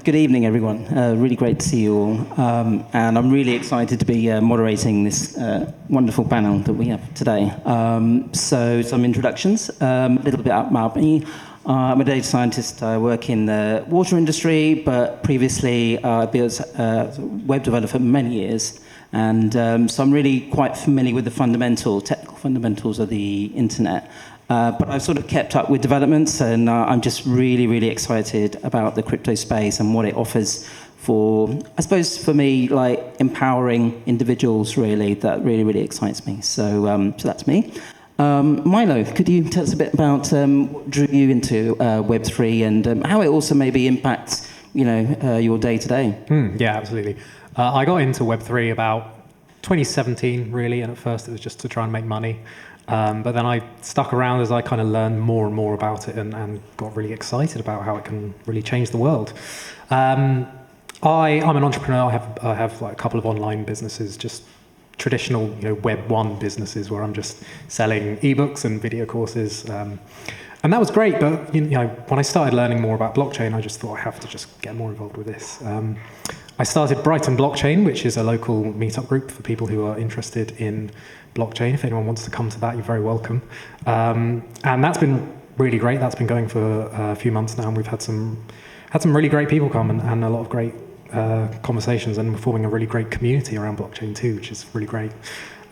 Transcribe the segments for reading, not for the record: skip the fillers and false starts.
Good evening, everyone. Really great to see you all. And I'm really excited to be moderating this wonderful panel that we have today. So some introductions, a little bit about me. I'm a data scientist. I work in the water industry, but previously I've been a web developer for many years. And so I'm really quite familiar with the technical fundamentals of the internet. But I've sort of kept up with developments, and I'm just really, really excited about the crypto space and what it offers for, I suppose, for me, like empowering individuals, really. That really, really excites me. So that's me. Milo, could you tell us a bit about what drew you into Web3 and how it also maybe impacts, your day-to-day? Yeah, absolutely. I got into Web3 about 2017, really, and at first it was just to try and make money. But then I stuck around as I kind of learned more and more about it and got really excited about how it can really change the world. I'm an entrepreneur. I have like a couple of online businesses, just traditional, Web 1 businesses where I'm just selling ebooks and video courses. And that was great, but when I started learning more about blockchain, I just thought I have to just get more involved with this. I started Brighton Blockchain, which is a local meetup group for people who are interested in blockchain. If anyone wants to come to that, you're very welcome. And that's been really great. That's been going for a few months now, and we've had some really great people come and a lot of great conversations, and we're forming a really great community around blockchain too, which is really great.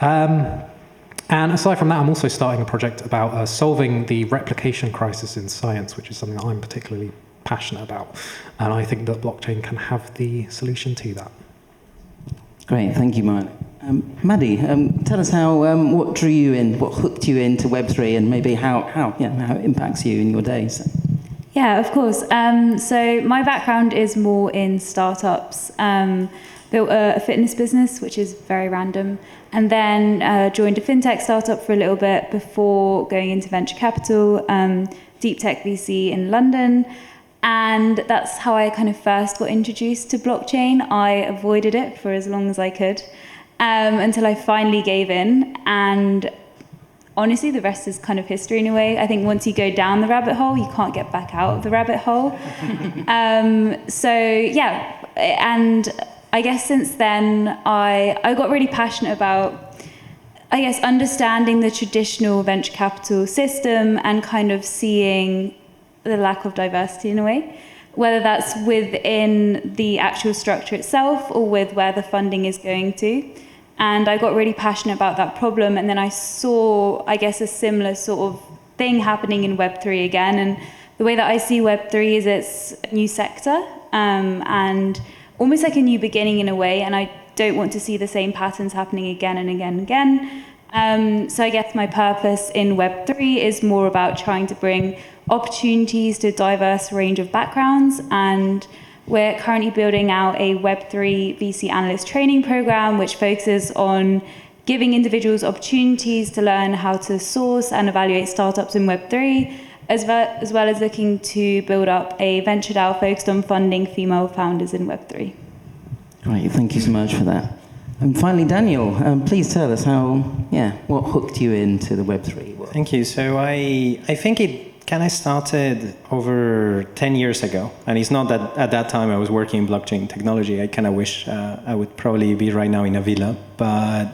And aside from that, I'm also starting a project about solving the replication crisis in science, which is something that I'm particularly passionate about. And I think that blockchain can have the solution to that. Great, thank you, Milo. Maddy, tell us what drew you in, what hooked you into Web3, and maybe how it impacts you in your days. Yeah, of course. So my background is more in startups. Built a fitness business, which is very random, and then joined a fintech startup for a little bit before going into venture capital, deep tech VC in London. And that's how I kind of first got introduced to blockchain. I avoided it for as long as I could until I finally gave in. And honestly, the rest is kind of history in a way. I think once you go down the rabbit hole, you can't get back out of the rabbit hole. And I guess since then, I got really passionate about, understanding the traditional venture capital system and kind of seeing the lack of diversity in a way, whether that's within the actual structure itself or with where the funding is going to. And I got really passionate about that problem. And then I saw, a similar sort of thing happening in Web3 again. And the way that I see Web3 is it's a new sector and almost like a new beginning in a way. And I don't want to see the same patterns happening again and again and again. So I guess my purpose in Web3 is more about trying to bring opportunities to a diverse range of backgrounds, and we're currently building out a Web3 VC analyst training program which focuses on giving individuals opportunities to learn how to source and evaluate startups in Web3, as well as looking to build up a venture DAO focused on funding female founders in Web3. Great, thank you so much for that. And finally, Daniel, please tell us what hooked you into the Web3 world? Thank you. So I think it kind of started over 10 years ago. And it's not that at that time I was working in blockchain technology. I kind of wish I would probably be right now in a villa. But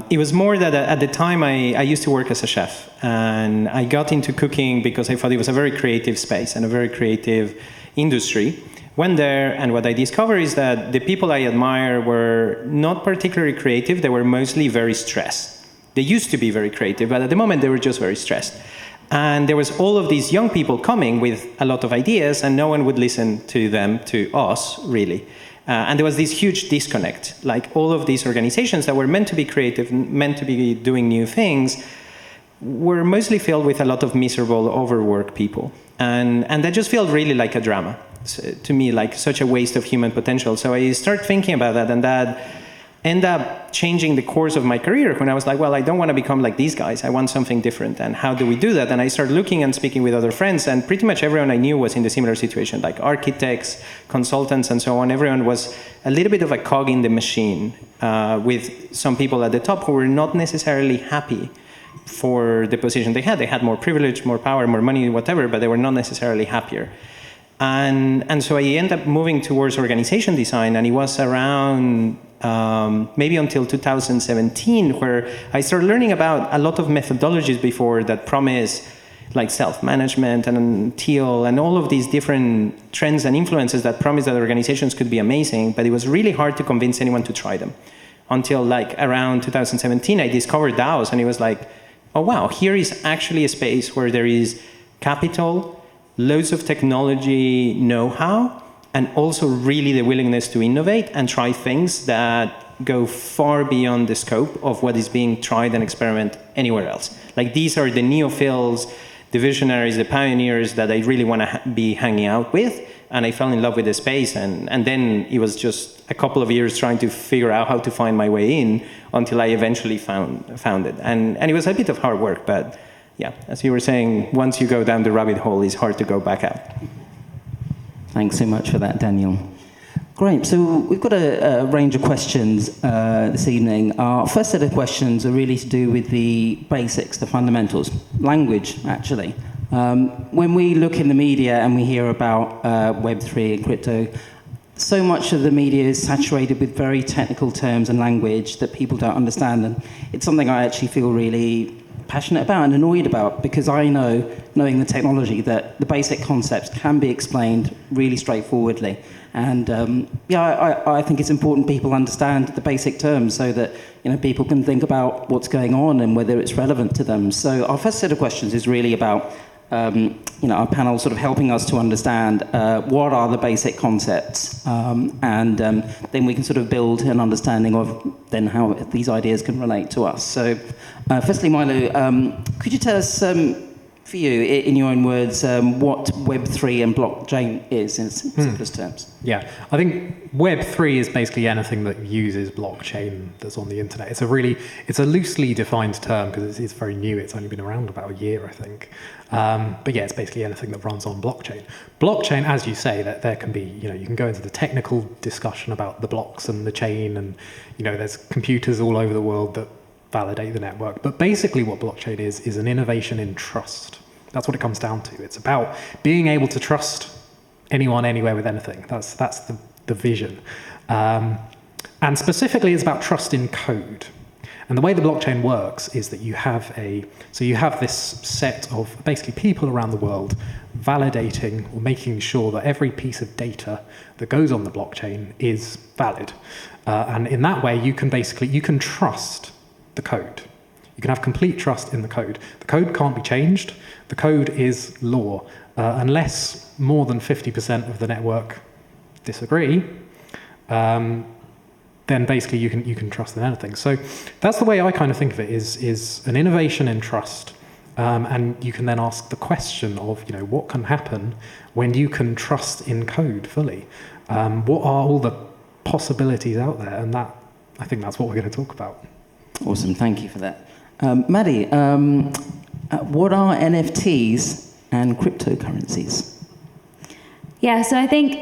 it was more that at the time I used to work as a chef. And I got into cooking because I thought it was a very creative space and a very creative industry. Went there, and what I discovered is that the people I admire were not particularly creative. They were mostly very stressed. They used to be very creative, but at the moment they were just very stressed. And there was all of these young people coming with a lot of ideas, and no one would listen to them, to us, really. And there was this huge disconnect. Like all of these organizations that were meant to be creative, meant to be doing new things, were mostly filled with a lot of miserable, overworked people. And that just felt really like a drama. To me, like such a waste of human potential. So I started thinking about that, and that end up changing the course of my career when I was like, well, I don't want to become like these guys. I want something different. And how do we do that? And I started looking and speaking with other friends, and pretty much everyone I knew was in a similar situation, like architects, consultants, and so on. Everyone was a little bit of a cog in the machine, with some people at the top who were not necessarily happy for the position they had. They had more privilege, more power, more money, whatever, but they were not necessarily happier. And so I ended up moving towards organization design, and it was around maybe until 2017 where I started learning about a lot of methodologies before that promise like self-management and teal and all of these different trends and influences that promise that organizations could be amazing, but it was really hard to convince anyone to try them. Until like around 2017, I discovered DAOs, and it was like, oh wow, here is actually a space where there is capital, loads of technology know-how, and also really the willingness to innovate and try things that go far beyond the scope of what is being tried and experimented anywhere else. Like these are the neophiles, the visionaries, the pioneers that I really want to be hanging out with. And I fell in love with the space. And then it was just a couple of years trying to figure out how to find my way in until I eventually found it. And it was a bit of hard work, but yeah, as you were saying, once you go down the rabbit hole, it's hard to go back out. Thanks so much for that, Daniel. Great. So we've got a range of questions this evening. Our first set of questions are really to do with the basics, the fundamentals, language, actually. When we look in the media and we hear about Web3 and crypto, so much of the media is saturated with very technical terms and language that people don't understand. And it's something I actually feel really passionate about and annoyed about, because I know, knowing the technology, that the basic concepts can be explained really straightforwardly. And I think it's important people understand the basic terms so that people can think about what's going on and whether it's relevant to them. So our first set of questions is really about our panel sort of helping us to understand what are the basic concepts, and then we can sort of build an understanding of then how these ideas can relate to us. So firstly, Milo, could you tell us, for you, in your own words, what Web3 and blockchain is in simplest terms? Yeah, I think Web3 is basically anything that uses blockchain that's on the internet. It's a loosely defined term because it's very new. It's only been around about a year, I think. But yeah, it's basically anything that runs on blockchain. Blockchain, as you say, that there can be, you can go into the technical discussion about the blocks and the chain, and there's computers all over the world that validate the network. But basically what blockchain is an innovation in trust. That's what it comes down to. It's about being able to trust anyone, anywhere with anything. That's the vision. And specifically it's about trust in code. And the way the blockchain works is that you have this set of basically people around the world validating or making sure that every piece of data that goes on the blockchain is valid. And in that way, you can trust the code. You can have complete trust in the code. The code can't be changed. The code is law. Unless more than 50% of the network disagree, then basically you can trust in anything. So that's the way I kind of think of it, is an innovation in trust. And you can then ask the question of, what can happen when you can trust in code fully? What are all the possibilities out there? And I think that's what we're going to talk about. Awesome, thank you for that. Maddy, what are NFTs and cryptocurrencies? Yeah, so I think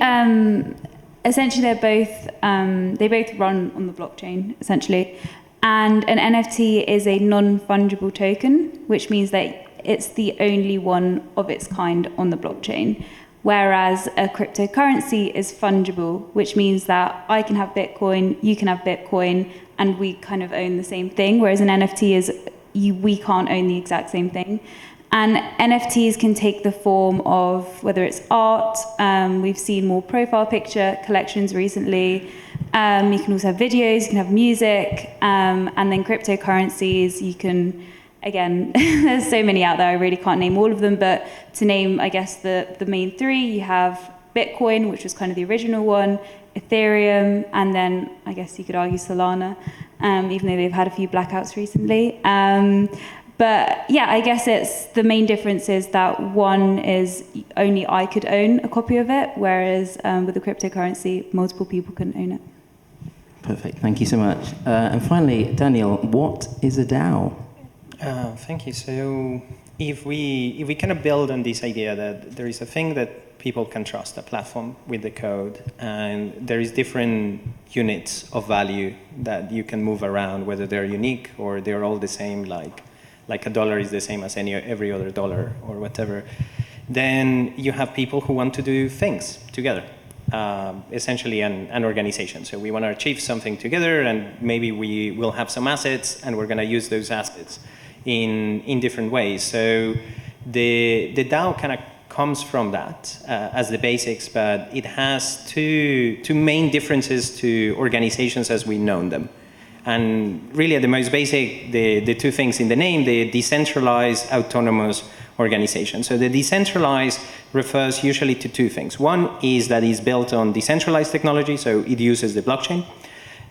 essentially they both run on the blockchain, essentially. And an NFT is a non-fungible token, which means that it's the only one of its kind on the blockchain. Whereas a cryptocurrency is fungible, which means that I can have Bitcoin, you can have Bitcoin, and we kind of own the same thing. Whereas an NFT is we can't own the exact same thing. And NFTs can take the form of whether it's art, we've seen more profile picture collections recently. You can also have videos, you can have music, and then cryptocurrencies, you can, again, there's so many out there, I really can't name all of them, but to name, I guess, the main three, you have Bitcoin, which was kind of the original one, Ethereum, and then I guess you could argue Solana, even though they've had a few blackouts recently. But yeah, I guess it's the main difference is that one is only I could own a copy of it, whereas with the cryptocurrency, multiple people can own it. Perfect. Thank you so much. And finally, Daniel, what is a DAO? Thank you. So if we kind of build on this idea that there is a thing that people can trust, a platform with the code, and there is different units of value that you can move around, whether they're unique or they're all the same, like a dollar is the same as every other dollar or whatever, then you have people who want to do things together. Essentially an organization. So we want to achieve something together, and maybe we will have some assets, and we're going to use those assets in different ways. So the DAO kind of comes from that as the basics, but it has two main differences to organizations as we know them. And really at the most basic, the two things in the name, the decentralized autonomous organization. So the decentralized refers usually to two things. One is that it's built on decentralized technology, so it uses the blockchain.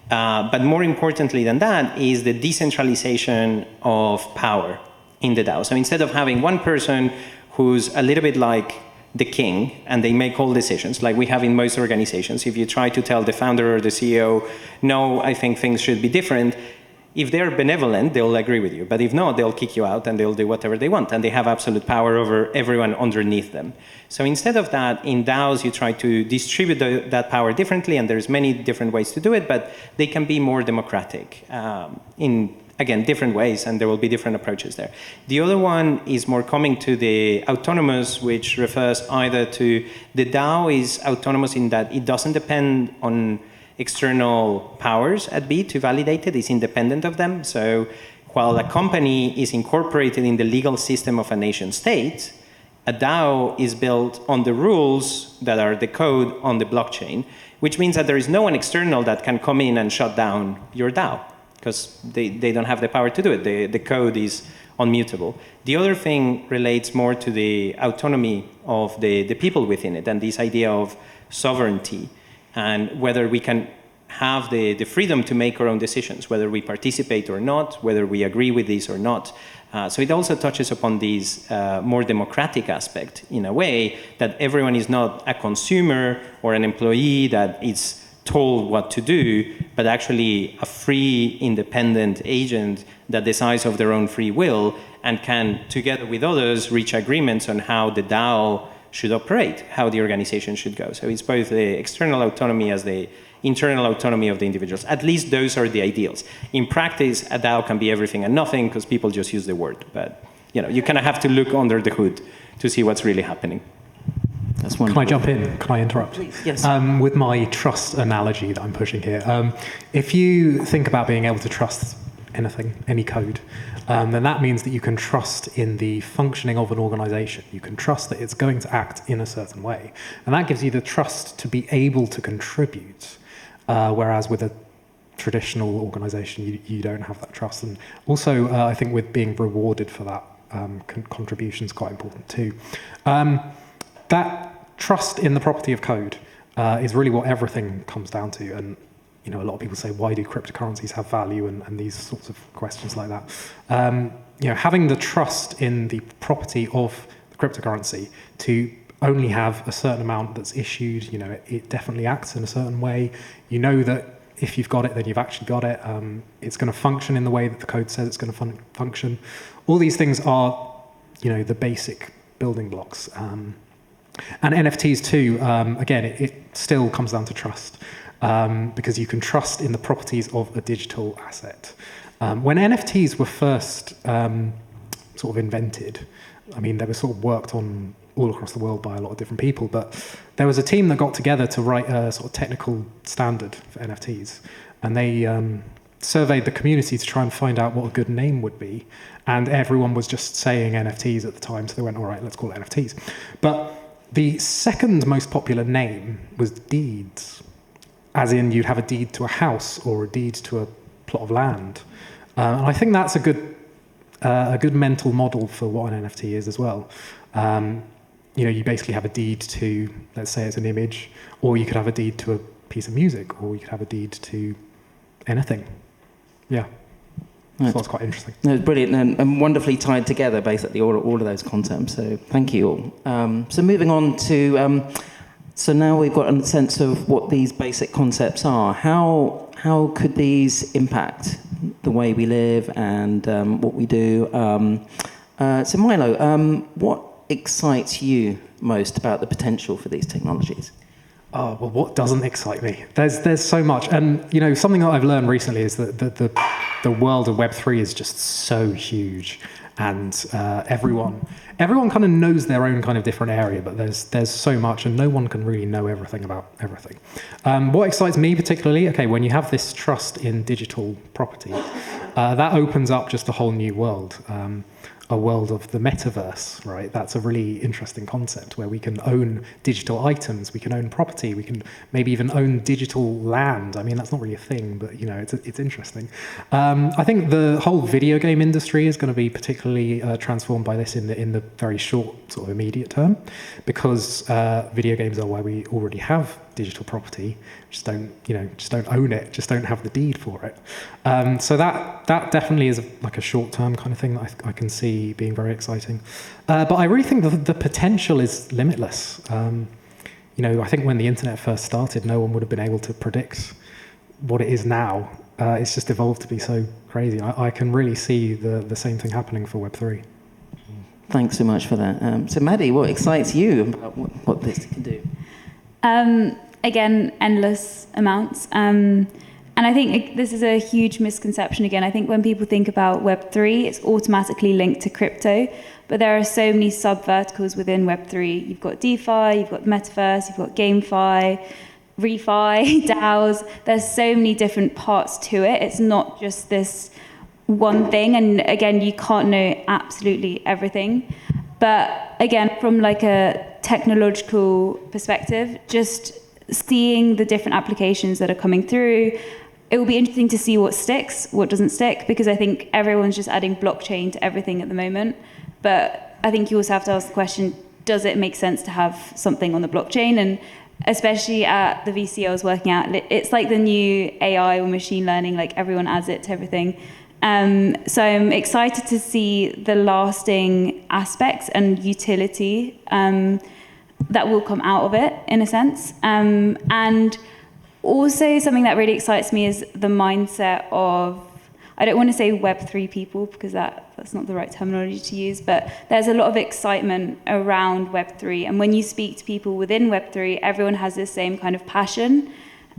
But more importantly than that is the decentralization of power in the DAO. So instead of having one person who's a little bit like the king and they make all decisions, like we have in most organizations, if you try to tell the founder or the CEO, no, I think things should be different, if they're benevolent, they'll agree with you. But if not, they'll kick you out and they'll do whatever they want. And they have absolute power over everyone underneath them. So instead of that, in DAOs, you try to distribute that power differently. And there's many different ways to do it, but they can be more democratic in, again, different ways. And there will be different approaches there. The other one is more coming to the autonomous, which refers either to the DAO is autonomous in that it doesn't depend on external powers at B to validate it. It's independent of them. So while a company is incorporated in the legal system of a nation state, a DAO is built on the rules that are the code on the blockchain, which means that there is no one external that can come in and shut down your DAO because they don't have the power to do it. The code is unmutable. The other thing relates more to the autonomy of the people within it and this idea of sovereignty, and whether we can have the freedom to make our own decisions, whether we participate or not, whether we agree with this or not. So it also touches upon this more democratic aspect in a way that everyone is not a consumer or an employee that is told what to do, but actually a free, independent agent that decides of their own free will and can, together with others, reach agreements on how the DAO should operate, how the organization should go. So it's both the external autonomy as the internal autonomy of the individuals. At least those are the ideals. In practice, a DAO can be everything and nothing because people just use the word. But you kind of have to look under the hood to see what's really happening. That's wonderful. Can I jump in? Can I interrupt? Please, yes. With my trust analogy that I'm pushing here, if you think about being able to trust anything, any code, then that means that you can trust in the functioning of an organization. You can trust that it's going to act in a certain way. And that gives you the trust to be able to contribute, whereas with a traditional organization, you don't have that trust. And also, I think with being rewarded for that contribution is quite important too. That trust in the property of code is really what everything comes down to. And a lot of people say, why do cryptocurrencies have value and these sorts of questions like that. Having the trust in the property of the cryptocurrency to only have a certain amount that's issued, it definitely acts in a certain way. You know that if you've got it, then you've actually got it. It's going to function in the way that the code says it's going to function. All these things are, the basic building blocks. And NFTs too, again, it still comes down to trust. Because you can trust in the properties of a digital asset. When NFTs were first sort of invented, they were sort of worked on all across the world by a lot of different people, but there was a team that got together to write a sort of technical standard for NFTs, and they surveyed the community to try and find out what a good name would be, and everyone was just saying NFTs at the time, so they went, all right, let's call it NFTs. But the second most popular name was deeds. As in, you'd have a deed to a house or a deed to a plot of land. And I think that's a good mental model for what an NFT is as well. You basically have a deed to, let's say it's an image, or you could have a deed to a piece of music, or you could have a deed to anything. Yeah. So that's quite interesting. No, it's brilliant and wonderfully tied together, basically, all of those concepts. So thank you all. So moving on to... So now we've got a sense of what these basic concepts are. How how could these impact the way we live and what we do? So Milo, what excites you most about the potential for these technologies? Oh, well, what doesn't excite me? There's so much. And, you know, something that I've learned recently is that the world of Web3 is just so huge. And everyone kind of knows their own kind of different area, but there's so much, and no one can really know everything about everything. What excites me particularly, okay, when you have this trust in digital property, that opens up just a whole new world. A world of the metaverse, right? That's a really interesting concept where we can own digital items, we can own property, we can maybe even own digital land. I mean, that's not really a thing, but you know, it's interesting. I think the whole video game industry is going to be particularly transformed by this in the very short, sort of immediate term, because video games are where we already have digital property, just don't own it, just don't have the deed for it. So that definitely is like a short-term kind of thing that I can see being very exciting. But I really think the potential is limitless. You know, I think when the internet first started, no one would have been able to predict what it is now. It's just evolved to be so crazy. I can really see the same thing happening for Web3. Thanks so much for that. So Maddy, what excites you about what this can do? Again, endless amounts. And I think this is a huge misconception again. I think when people think about Web3, it's automatically linked to crypto, but there are so many sub-verticals within Web3. You've got DeFi, you've got Metaverse, you've got GameFi, ReFi, DAOs. There's so many different parts to it. It's not just this one thing. And again, you can't know absolutely everything. But again, from like a technological perspective, just seeing the different applications that are coming through, it will be interesting to see what sticks, what doesn't stick, because I think everyone's just adding blockchain to everything at the moment. But I think you also have to ask the question, does it make sense to have something on the blockchain? And especially at the VC I was working at, it's like the new AI or machine learning, like everyone adds it to everything. So I'm excited to see the lasting aspects and utility that will come out of it, in a sense. And also something that really excites me is the mindset of, I don't want to say Web3 people, because that's not the right terminology to use, but there's a lot of excitement around Web3. And when you speak to people within Web3, everyone has this same kind of passion.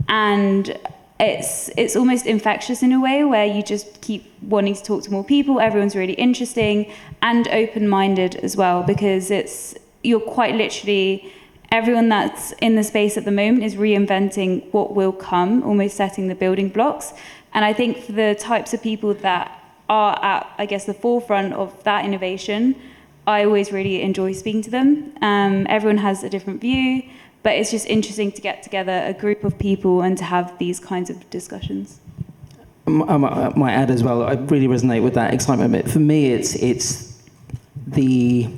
And it's almost infectious in a way, where you just keep wanting to talk to more people. Everyone's really interesting and open-minded as well, because you're quite literally, everyone that's in the space at the moment is reinventing what will come, almost setting the building blocks. And I think for the types of people that are at, I guess, the forefront of that innovation, I always really enjoy speaking to them. Everyone has a different view, but it's just interesting to get together a group of people and to have these kinds of discussions. I might add as well, I really resonate with that excitement. But for me, it's the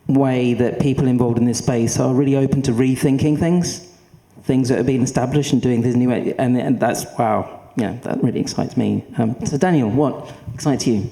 way that people involved in this space are really open to rethinking things that are being established and doing things new. And that's, wow, yeah, that really excites me. So Daniel, what excites you?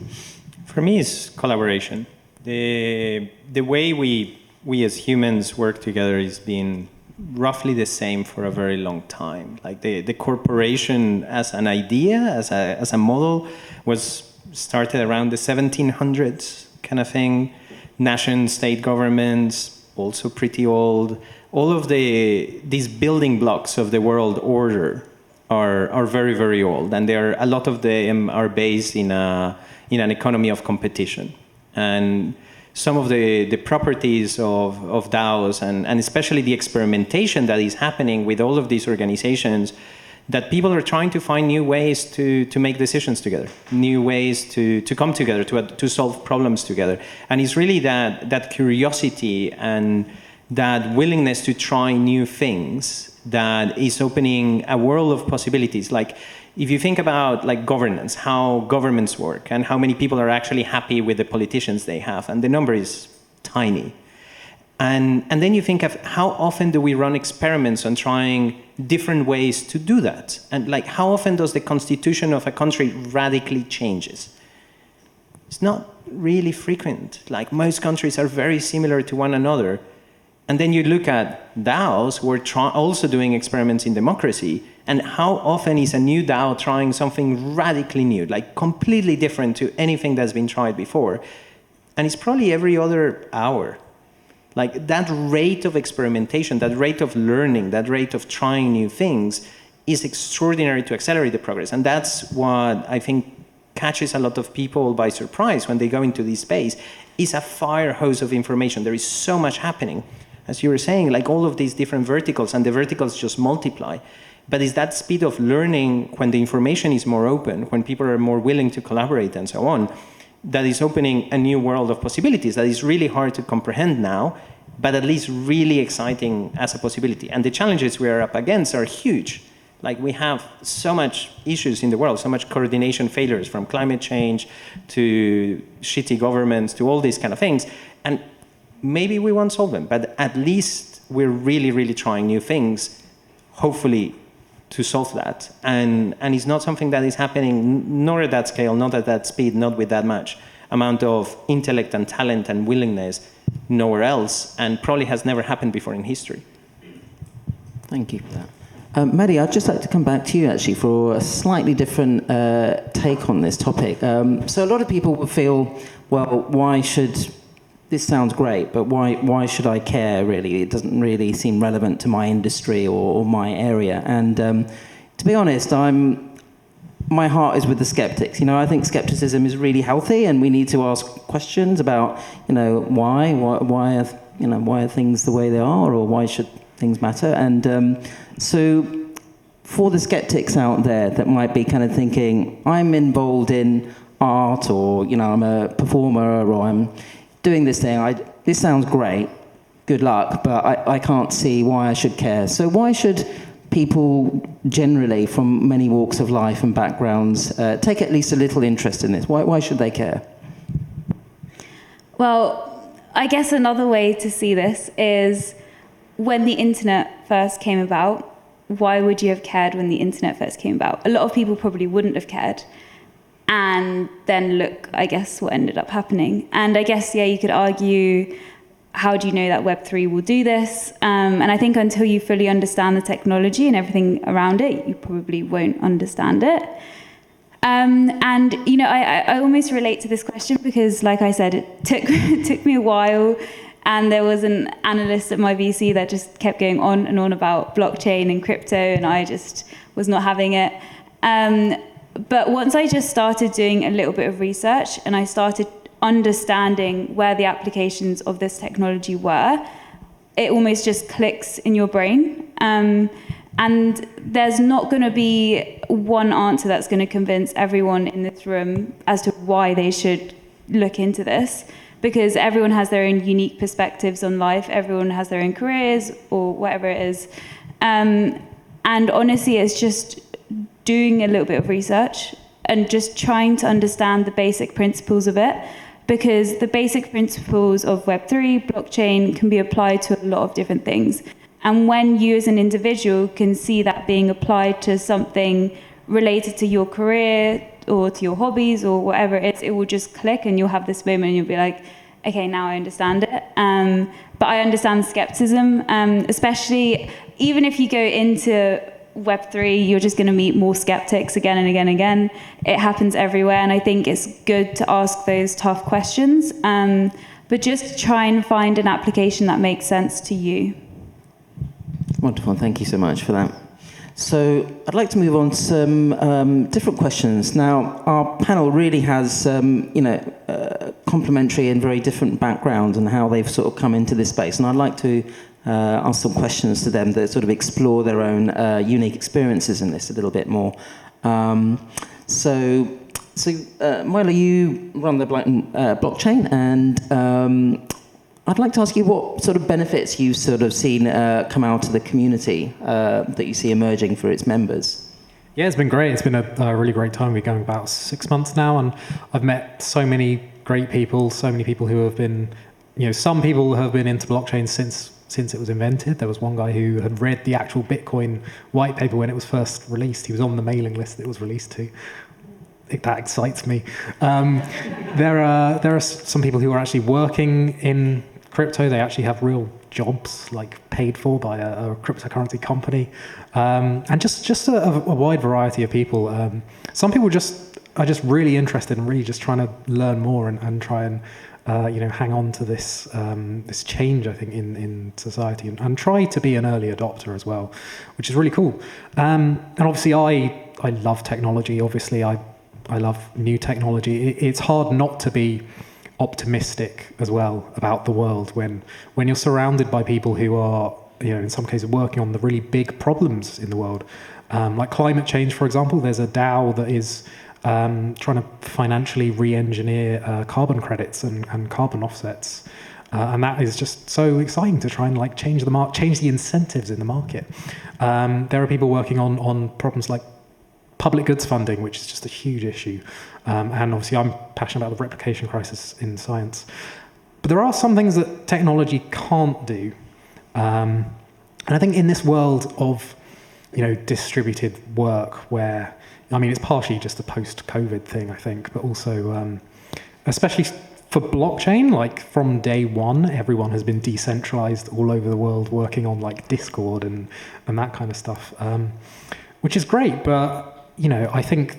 For me, it's collaboration. The way we as humans work together has been roughly the same for a very long time. Like the corporation as an idea, as a model, was started around the 1700s kind of thing. Nation-state governments, also pretty old. All of these building blocks of the world order are very, very old, and a lot of them are based in an economy of competition. And some of the properties of DAOs and especially the experimentation that is happening with all of these organizations, that people are trying to find new ways to make decisions together, new ways to come together, to solve problems together. And it's really that curiosity and that willingness to try new things that is opening a world of possibilities. Like, if you think about like governance, how governments work, and how many people are actually happy with the politicians they have, and the number is tiny. And then you think of how often do we run experiments on trying different ways to do that? And like, how often does the constitution of a country radically changes? It's not really frequent. Like, most countries are very similar to one another. And then you look at DAOs who are also doing experiments in democracy, and how often is a new DAO trying something radically new, like completely different to anything that's been tried before. And it's probably every other hour. Like that rate of experimentation, that rate of learning, that rate of trying new things is extraordinary to accelerate the progress. And that's what I think catches a lot of people by surprise when they go into this space, is a fire hose of information. There is so much happening. As you were saying, like all of these different verticals, and the verticals just multiply. But it's that speed of learning when the information is more open, when people are more willing to collaborate and so on, that is opening a new world of possibilities that is really hard to comprehend now, but at least really exciting as a possibility. And the challenges we are up against are huge. Like we have so much issues in the world, so much coordination failures, from climate change to shitty governments to all these kind of things. And maybe we won't solve them, but at least we're really, really trying new things, hopefully, to solve that. And it's not something that is happening, nor at that scale, not at that speed, not with that much amount of intellect and talent and willingness nowhere else, and probably has never happened before in history. Thank you for that. Maddy, I'd just like to come back to you actually for a slightly different take on this topic. So a lot of people will feel, well, why should... This sounds great, but why should I care, really? It doesn't really seem relevant to my industry or my area. And to be honest, my heart is with the skeptics. I think skepticism is really healthy, and we need to ask questions about, why are things the way they are, or why should things matter? And so for the skeptics out there that might be kind of thinking, I'm involved in art, or, I'm a performer, or I'm doing this thing, this sounds great, good luck, but I can't see why I should care. So why should people generally from many walks of life and backgrounds take at least a little interest in this? Why should they care? Well, I guess another way to see this is when the internet first came about, why would you have cared when the internet first came about? A lot of people probably wouldn't have cared. And then look, I guess, what ended up happening. And I guess, you could argue, how do you know that Web3 will do this? And I think until you fully understand the technology and everything around it, you probably won't understand it. I almost relate to this question because, like I said, it took me a while. And there was an analyst at my VC that just kept going on and on about blockchain and crypto, and I just was not having it. But once I just started doing a little bit of research and I started understanding where the applications of this technology were, it almost just clicks in your brain. And there's not going to be one answer that's going to convince everyone in this room as to why they should look into this, because everyone has their own unique perspectives on life, everyone has their own careers or whatever it is. And honestly, it's just doing a little bit of research and just trying to understand the basic principles of it, because the basic principles of Web3, blockchain, can be applied to a lot of different things. And when you as an individual can see that being applied to something related to your career or to your hobbies or whatever it is, it will just click and you'll have this moment and you'll be like, okay, now I understand it. But I understand skepticism, especially even if you go into Web3, you're just going to meet more skeptics again and again and again. It happens everywhere, and I think it's good to ask those tough questions, but just try and find an application that makes sense to you. Wonderful, thank you so much for that. So I'd like to move on to some different questions. Now, our panel really has, complementary and very different backgrounds and how they've sort of come into this space, and I'd like to ask some questions to them that sort of explore their own unique experiences in this a little bit more. So Milo, you run the Brighton blockchain, and I'd like to ask you what sort of benefits you've sort of seen come out of the community that you see emerging for its members. Yeah, it's been great. It's been a really great time. We're going about 6 months now, and I've met so many great people, so many people who have been, some people have been into blockchain since it was invented. There was one guy who had read the actual Bitcoin white paper when it was first released. He was on the mailing list that it was released to. That excites me. There are some people who are actually working in crypto. They actually have real jobs like paid for by a cryptocurrency company, and just a wide variety of people. Some people are just really interested and really just trying to learn more and try and hang on to this this change, I think, in society, and try to be an early adopter as well, which is really cool. And obviously, I love technology. Obviously, I love new technology. It's hard not to be optimistic as well about the world when you're surrounded by people who are, in some cases, working on the really big problems in the world, like climate change, for example. There's a DAO that is trying to financially re-engineer carbon credits and carbon offsets, and that is just so exciting to try and change the incentives in the market. There are people working on problems like public goods funding, which is just a huge issue. And obviously I'm passionate about the replication crisis in science. But there are some things that technology can't do. And I think in this world of, distributed work where, it's partially just a post-COVID thing, I think, but also, especially for blockchain, from day one, everyone has been decentralized all over the world, working on Discord and that kind of stuff, which is great. But, I think,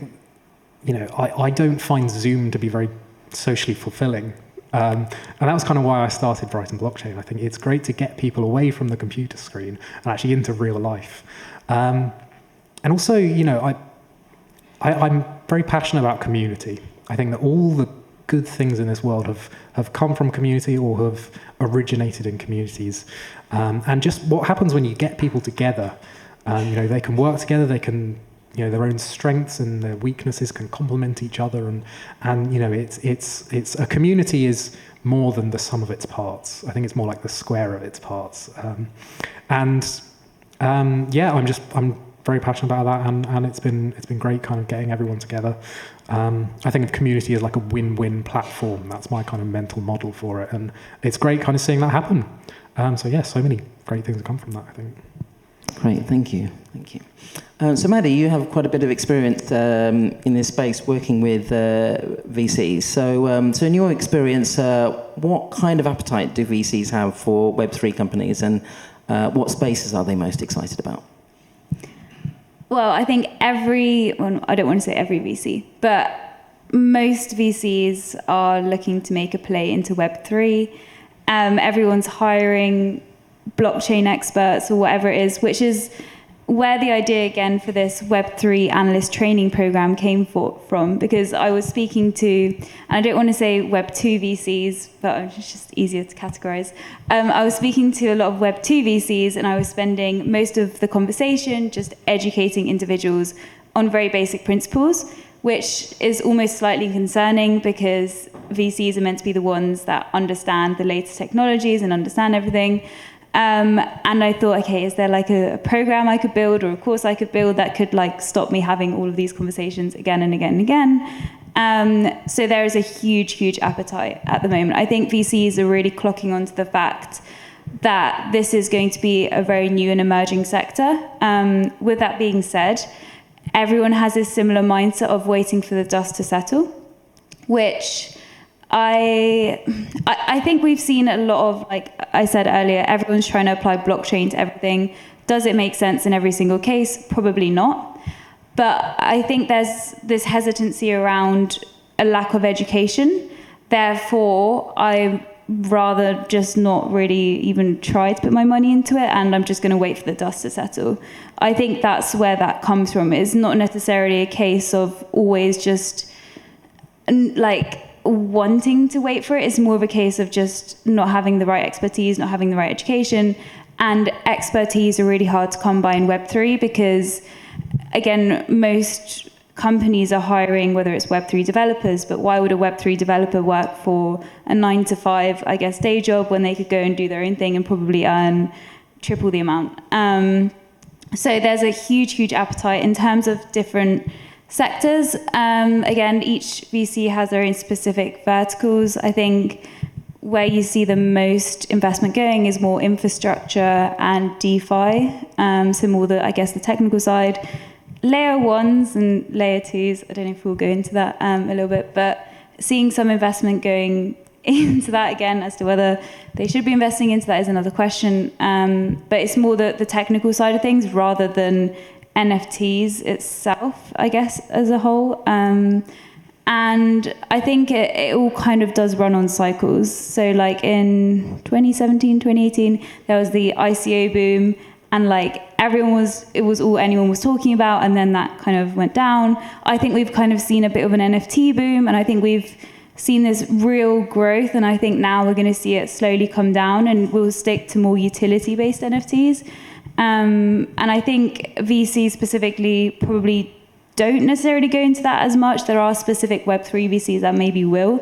I don't find Zoom to be very socially fulfilling. And that was kind of why I started Brighton Blockchain. I think it's great to get people away from the computer screen and actually into real life. And also, I'm very passionate about community. I think that all the good things in this world have come from community or have originated in communities. And just what happens when you get people together, they can work together, they can, their own strengths and their weaknesses can complement each other. And it's a community is more than the sum of its parts. I think it's more like the square of its parts. I'm very passionate about that, and it's been great kind of getting everyone together. I think of community as like a win-win platform. That's my kind of mental model for it, and it's great kind of seeing that happen. So many great things have come from that, I think. Great, thank you. So Maddy, you have quite a bit of experience in this space working with VCs. So in your experience, what kind of appetite do VCs have for Web3 companies, and what spaces are they most excited about? Well, I think I don't want to say every VC, but most VCs are looking to make a play into Web3. Everyone's hiring blockchain experts or whatever it is, which is where the idea again for this Web3 analyst training program came from, because I was speaking to, and I don't want to say Web2 VCs, but it's just easier to categorize. I was speaking to a lot of Web2 VCs, and I was spending most of the conversation just educating individuals on very basic principles, which is almost slightly concerning because VCs are meant to be the ones that understand the latest technologies and understand everything. And I thought, okay, is there like a program I could build or a course I could build that could stop me having all of these conversations again and again and again? So there is a huge, huge appetite at the moment. I think VCs are really clocking onto the fact that this is going to be a very new and emerging sector. With that being said, everyone has a similar mindset of waiting for the dust to settle, which I think we've seen a lot of, like I said earlier, everyone's trying to apply blockchain to everything. Does it make sense in every single case? Probably not. But I think there's this hesitancy around a lack of education. Therefore, I rather just not really even try to put my money into it, and I'm just going to wait for the dust to settle. I think that's where that comes from. It's not necessarily a case of always just wanting to wait for it. It's more of a case of just not having the right expertise, not having the right education, and expertise are really hard to come by in Web3 because, again, most companies are hiring, whether it's Web3 developers, but why would a Web3 developer work for a 9-to-5, I guess, day job when they could go and do their own thing and probably earn triple the amount? So there's a huge, huge appetite in terms of different sectors. Again, each VC has their own specific verticals. I think where you see the most investment going is more infrastructure and DeFi. So more the technical side. Layer 1s and layer 2s, I don't know if we'll go into that a little bit, but seeing some investment going into that again. As to whether they should be investing into that is another question. But it's more the technical side of things rather than NFTs itself, I guess, as a whole. And I think it all kind of does run on cycles. So like in 2017, 2018, there was the ICO boom, and like it was all anyone was talking about, and then that kind of went down. I think we've kind of seen a bit of an NFT boom, and I think we've seen this real growth, and I think now we're going to see it slowly come down, and we'll stick to more utility-based NFTs. And I think VCs specifically probably don't necessarily go into that as much. There are specific Web3 VCs that maybe will.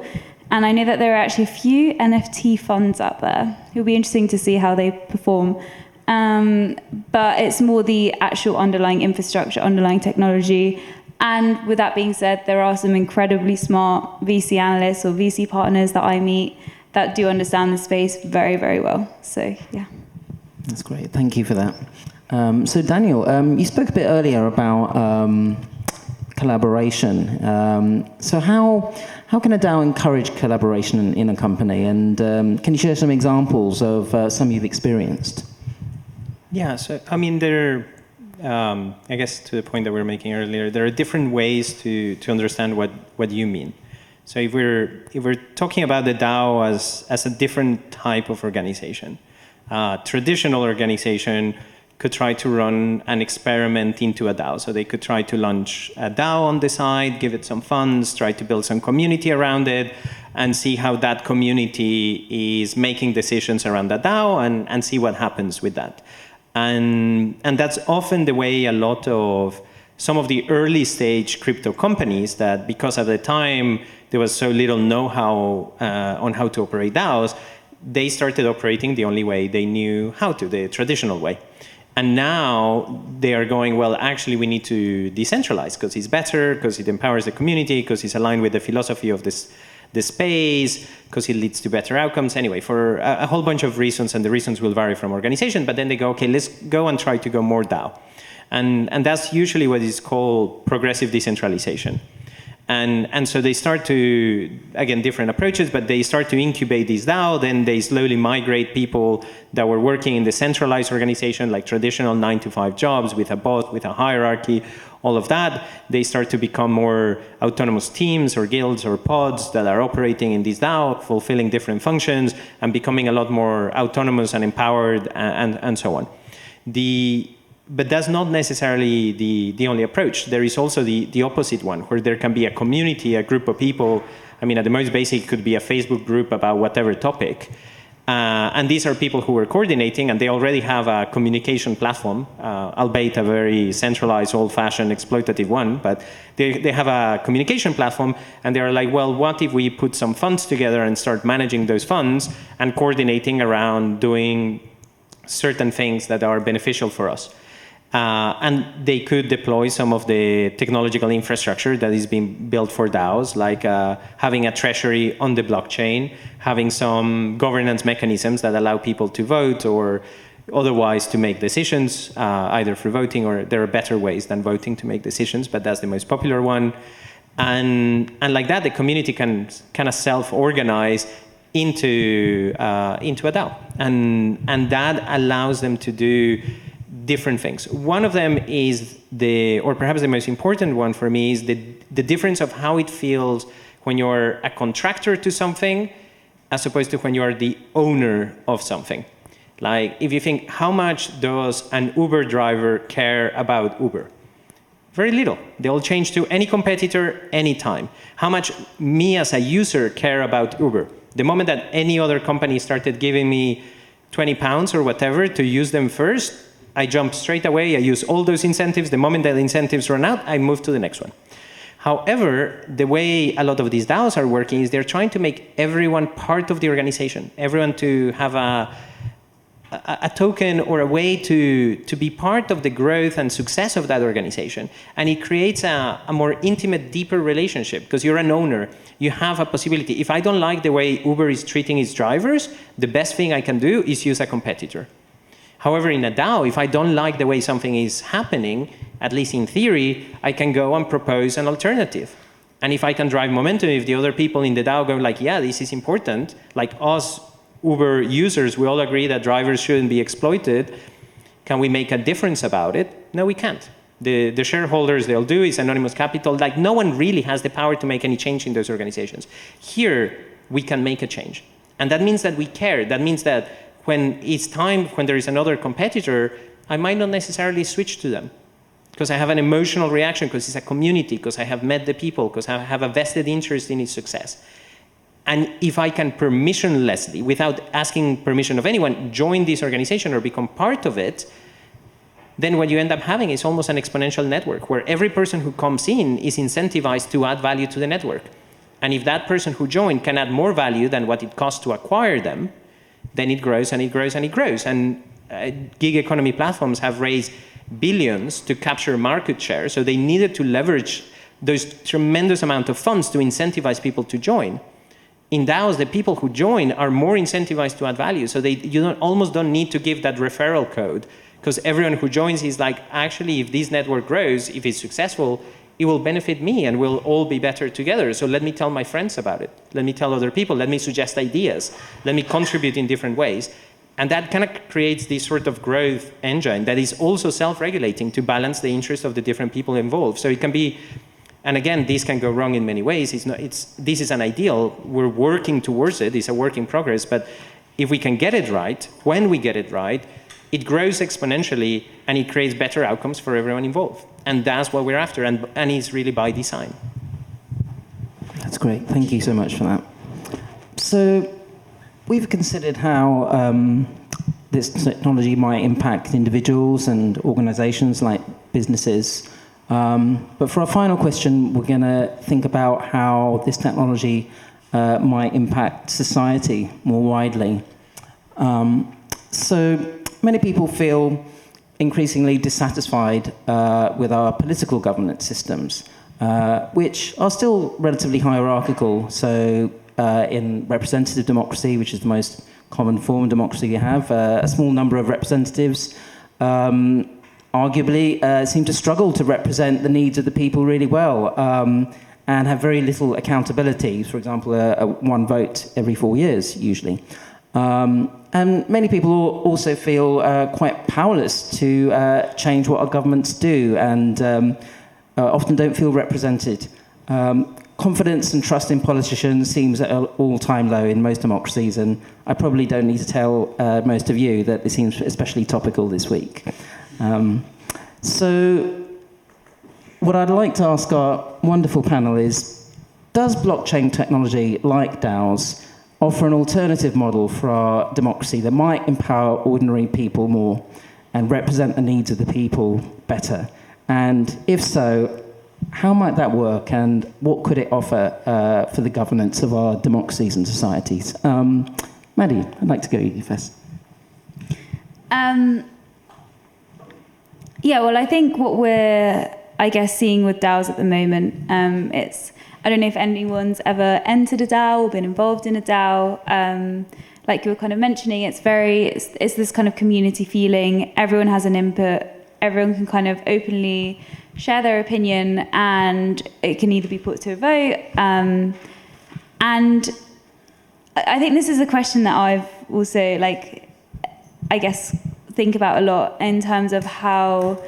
And I know that there are actually a few NFT funds out there. It'll be interesting to see how they perform. But it's more the actual underlying infrastructure, underlying technology. And with that being said, there are some incredibly smart VC analysts or VC partners that I meet that do understand the space very, very well. So, yeah. That's great. Thank you for that. So, Daniel, you spoke a bit earlier about collaboration. So how can a DAO encourage collaboration in a company? And can you share some examples of some you've experienced? Yeah, so I mean, I guess to the point that we were making earlier, there are different ways to understand what you mean. So if we're talking about the DAO as a different type of organization, traditional organization could try to run an experiment into a DAO. So they could try to launch a DAO on the side, give it some funds, try to build some community around it, and see how that community is making decisions around the DAO and see what happens with that. And that's often the way a lot of some of the early stage crypto companies that, because at the time there was so little know-how on how to operate DAOs, they started operating the only way they knew how to, the traditional way. And now they are going, well, actually, we need to decentralize because it's better, because it empowers the community, because it's aligned with the philosophy of this space, because it leads to better outcomes. Anyway, for a whole bunch of reasons, and the reasons will vary from organization, but then they go, okay, let's go and try to go more DAO. And that's usually what is called progressive decentralization. And so they start to, again, different approaches, but they start to incubate these DAO, then they slowly migrate people that were working in the centralized organization, like traditional 9-to-5 jobs with a boss, with a hierarchy, all of that. They start to become more autonomous teams or guilds or pods that are operating in these DAO, fulfilling different functions and becoming a lot more autonomous and empowered and so on. But that's not necessarily the only approach. There is also the opposite one, where there can be a community, a group of people. I mean, at the most basic, it could be a Facebook group about whatever topic. And these are people who are coordinating, and they already have a communication platform, albeit a very centralized, old-fashioned, exploitative one. But they have a communication platform, and they're like, well, what if we put some funds together and start managing those funds and coordinating around doing certain things that are beneficial for us? And they could deploy some of the technological infrastructure that is being built for DAOs, like having a treasury on the blockchain, having some governance mechanisms that allow people to vote or otherwise to make decisions, either through voting, or there are better ways than voting to make decisions, but that's the most popular one. And like that, the community can kind of self-organize into a DAO. And that allows them to do different things. One of them is or perhaps the most important one for me, is the difference of how it feels when you're a contractor to something as opposed to when you are the owner of something. Like, if you think, how much does an Uber driver care about Uber? Very little. They'll change to any competitor anytime. How much me as a user care about Uber? The moment that any other company started giving me £20 or whatever to use them first, I jump straight away. I use all those incentives. The moment that the incentives run out, I move to the next one. However, the way a lot of these DAOs are working is they're trying to make everyone part of the organization, everyone to have a token or a way to be part of the growth and success of that organization. And it creates a more intimate, deeper relationship, because you're an owner. You have a possibility. If I don't like the way Uber is treating its drivers, the best thing I can do is use a competitor. However, in a DAO, if I don't like the way something is happening, at least in theory, I can go and propose an alternative. And if I can drive momentum, if the other people in the DAO go like, yeah, this is important, like us Uber users, we all agree that drivers shouldn't be exploited, can we make a difference about it? No, we can't. The shareholders, they'll do is anonymous capital. Like, no one really has the power to make any change in those organizations. Here, we can make a change. And that means that we care. That means that when it's time, when there is another competitor, I might not necessarily switch to them, because I have an emotional reaction, because it's a community, because I have met the people, because I have a vested interest in its success. And if I can permissionlessly, without asking permission of anyone, join this organization or become part of it, then what you end up having is almost an exponential network, where every person who comes in is incentivized to add value to the network. And if that person who joined can add more value than what it costs to acquire them, then it grows and it grows and it grows. And gig economy platforms have raised billions to capture market share, so they needed to leverage those tremendous amount of funds to incentivize people to join. In DAOs, the people who join are more incentivized to add value, so almost don't need to give that referral code, because everyone who joins is like, actually, if this network grows, if it's successful, it will benefit me and we'll all be better together. So let me tell my friends about it. Let me tell other people. Let me suggest ideas. Let me contribute in different ways. And that kind of creates this sort of growth engine that is also self-regulating to balance the interests of the different people involved. So it can be, and again, this can go wrong in many ways. This is an ideal. We're working towards it. It's a work in progress. But if we can get it right, when we get it right, it grows exponentially and it creates better outcomes for everyone involved. And that's what we're after, and it's really by design. That's great. Thank you so much for that. So we've considered how this technology might impact individuals and organizations like businesses. But for our final question, we're going to think about how this technology might impact society more widely. So many people feel increasingly dissatisfied with our political governance systems, which are still relatively hierarchical. So in representative democracy, which is the most common form of democracy we have, a small number of representatives arguably seem to struggle to represent the needs of the people really well, and have very little accountability. For example, one vote every 4 years, usually. And many people also feel quite powerless to change what our governments do, and often don't feel represented. Confidence and trust in politicians seems at an all-time low in most democracies, and I probably don't need to tell most of you that this seems especially topical this week. So what I'd like to ask our wonderful panel is, does blockchain technology like DAOs offer an alternative model for our democracy that might empower ordinary people more and represent the needs of the people better? And if so, how might that work, and what could it offer for the governance of our democracies and societies? Maddy, I'd like to go to you first. Yeah, well, I think what we're, seeing with DAOs at the moment, I don't know if anyone's ever entered a DAO or been involved in a DAO. Like you were kind of mentioning, it's this kind of community feeling. Everyone has an input. Everyone can kind of openly share their opinion, and it can either be put to a vote. And I think this is a question that I've also, think about a lot in terms of how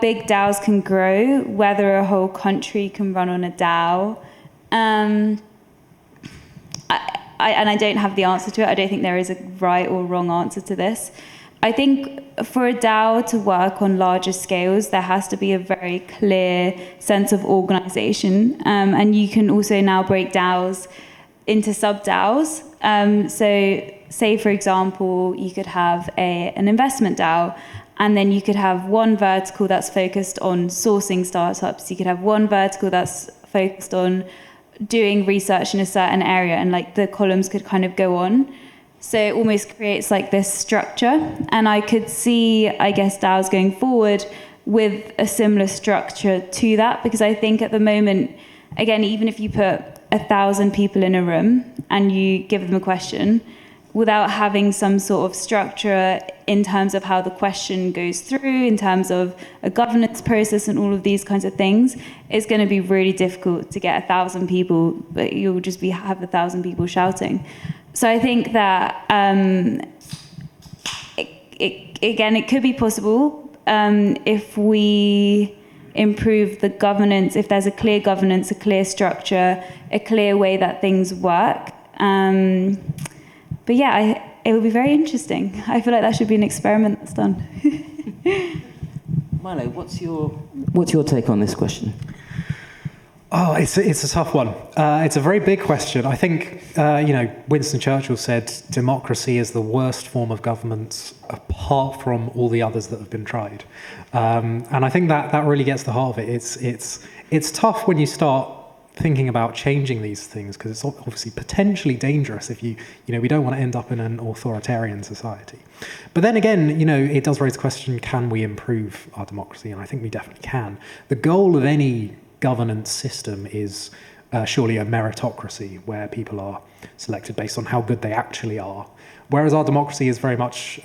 big DAOs can grow, whether a whole country can run on a DAO. And I don't have the answer to it. I don't think there is a right or wrong answer to this. I think for a DAO to work on larger scales, there has to be a very clear sense of organization. And you can also now break DAOs into sub-DAOs. So say, for example, you could have an investment DAO, and then you could have one vertical that's focused on sourcing startups. You could have one vertical that's focused on doing research in a certain area, and the columns could kind of go on. So it almost creates this structure. And I could see, DAOs going forward with a similar structure to that, because I think at the moment, again, even if you put 1,000 people in a room and you give them a question, without having some sort of structure in terms of how the question goes through, in terms of a governance process and all of these kinds of things, it's going to be really difficult to get 1,000 people, but you'll just have 1,000 people shouting. So I think that, it could be possible if we improve the governance, if there's a clear governance, a clear structure, a clear way that things work. But yeah, it would be very interesting. I feel like that should be an experiment that's done. Milo, what's your take on this question? Oh, it's a tough one. It's a very big question. I think, Winston Churchill said democracy is the worst form of government apart from all the others that have been tried. And I think that really gets the heart of it. It's tough when you start thinking about changing these things, because it's obviously potentially dangerous if we don't want to end up in an authoritarian society. But then again, it does raise the question, can we improve our democracy? And I think we definitely can. The goal of any governance system is surely a meritocracy, where people are selected based on how good they actually are. Whereas our democracy is very much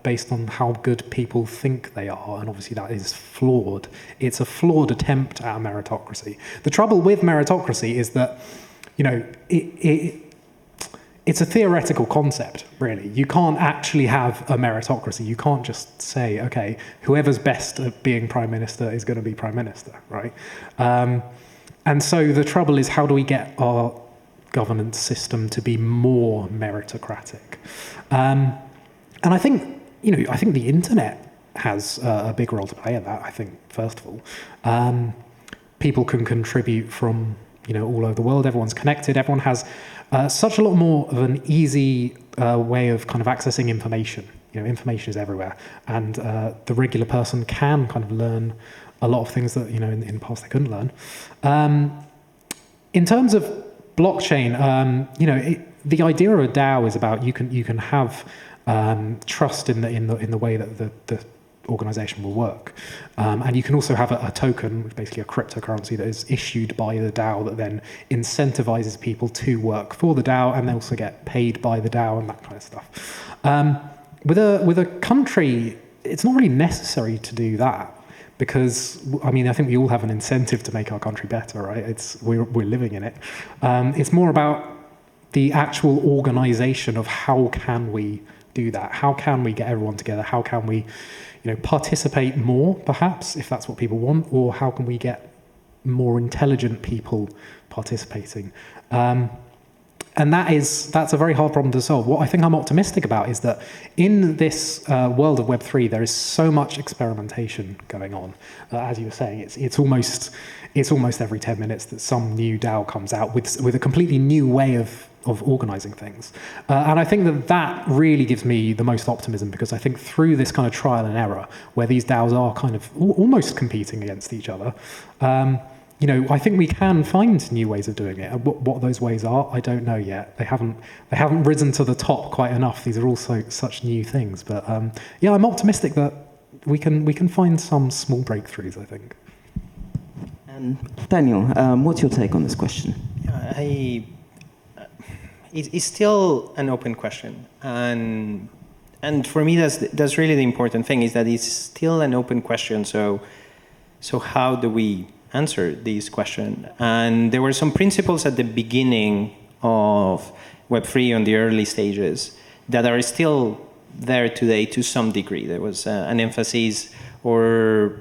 based on how good people think they are, and obviously that is flawed. It's a flawed attempt at a meritocracy. The trouble with meritocracy is that, it's a theoretical concept, really. You can't actually have a meritocracy. You can't just say, okay, whoever's best at being prime minister is going to be prime minister, right? And so the trouble is, how do we get our governance system to be more meritocratic? And I think, the internet has a big role to play in that, I think, first of all. People can contribute from, all over the world. Everyone's connected. Everyone has such a lot more of an easy way of kind of accessing information. Information is everywhere. And the regular person can kind of learn a lot of things that, in the past they couldn't learn. In terms of blockchain, the idea of a DAO is about you can have trust in the way that the organization will work, and you can also have a token, which is basically a cryptocurrency that is issued by the DAO that then incentivizes people to work for the DAO, and they also get paid by the DAO and that kind of stuff. With a country, it's not really necessary to do that. Because, I think we all have an incentive to make our country better, right? We're living in it. It's more about the actual organization of how can we do that? How can we get everyone together? How can we, participate more, perhaps, if that's what people want? Or how can we get more intelligent people participating? And that's a very hard problem to solve. What I think I'm optimistic about is that in this world of Web3, there is so much experimentation going on. As you were saying, it's almost every 10 minutes that some new DAO comes out with a completely new way of organizing things. And I think that really gives me the most optimism, because I think through this kind of trial and error, where these DAOs are kind of almost competing against each other, I think we can find new ways of doing it. And what those ways are, I don't know yet. They haven't risen to the top quite enough. These are also such new things. But I'm optimistic that we can find some small breakthroughs, I think. And Daniel, what's your take on this question? It's still an open question, and for me that's really the important thing, is that it's still an open question. So how do we answer this question? And there were some principles at the beginning of Web3 on the early stages that are still there today to some degree. There was an emphasis, or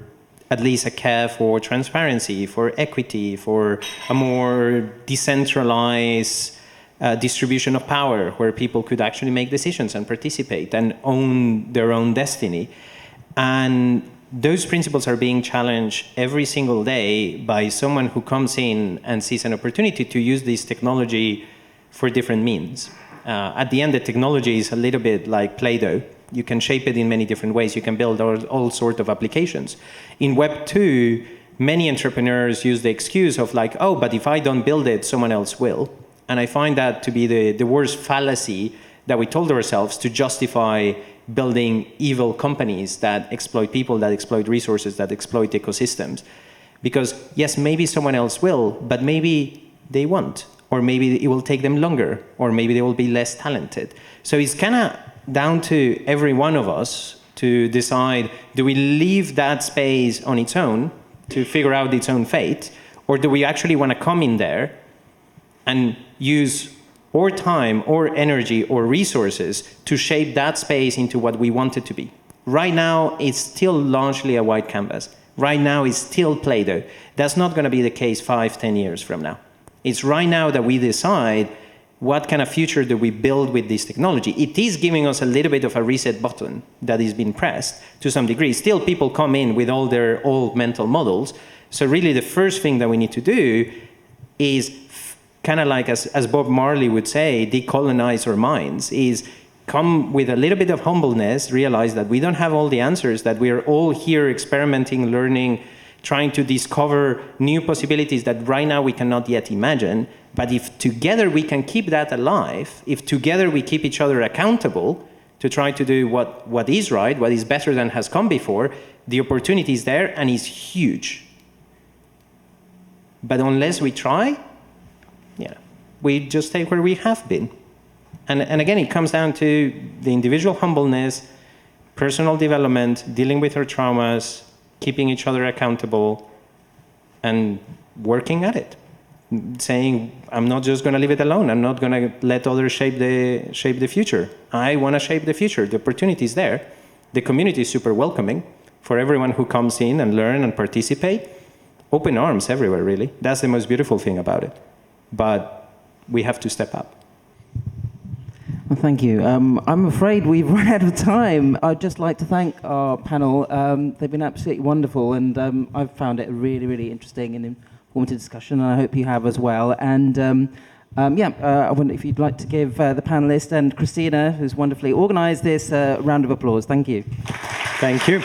at least a care, for transparency, for equity, for a more decentralized distribution of power, where people could actually make decisions and participate and own their own destiny. And those principles are being challenged every single day by someone who comes in and sees an opportunity to use this technology for different means. At the end, the technology is a little bit like Play-Doh. You can shape it in many different ways. You can build all sorts of applications. In Web 2, many entrepreneurs use the excuse of like, oh, but if I don't build it, someone else will. And I find that to be the worst fallacy that we told ourselves to justify building evil companies that exploit people, that exploit resources, that exploit ecosystems. Because yes, maybe someone else will, but maybe they won't. or maybe it will take them longer, or maybe they will be less talented. So it's kind of down to every one of us to decide, do we leave that space on its own to figure out its own fate, or do we actually want to come in there and use or time or energy or resources to shape that space into what we want it to be? Right now, it's still largely a white canvas. Right now, it's still Play-Doh. That's not going to be the case 5-10 years from now. It's right now that we decide what kind of future do we build with this technology. It is giving us a little bit of a reset button that is being pressed to some degree. Still, people come in with all their old mental models. So really, the first thing that we need to do is kind of like, as Bob Marley would say, decolonize our minds, is come with a little bit of humbleness, realize that we don't have all the answers, that we are all here experimenting, learning, trying to discover new possibilities that right now we cannot yet imagine. But if together we can keep that alive, if together we keep each other accountable to try to do what is right, what is better than has come before, the opportunity is there and is huge. But unless we try, we just stay where we have been. And again, it comes down to the individual humbleness, personal development, dealing with our traumas, keeping each other accountable, and working at it. Saying, I'm not just going to leave it alone. I'm not going to let others shape the future. I want to shape the future. The opportunity is there. The community is super welcoming for everyone who comes in and learn and participate. Open arms everywhere, really. That's the most beautiful thing about it. But we have to step up. Well, thank you. I'm afraid we've run out of time. I'd just like to thank our panel. They've been absolutely wonderful, and I've found it a really, really interesting and informative discussion, and I hope you have as well. And I wonder if you'd like to give the panelists and Christina, who's wonderfully organised this, a round of applause. Thank you. Thank you.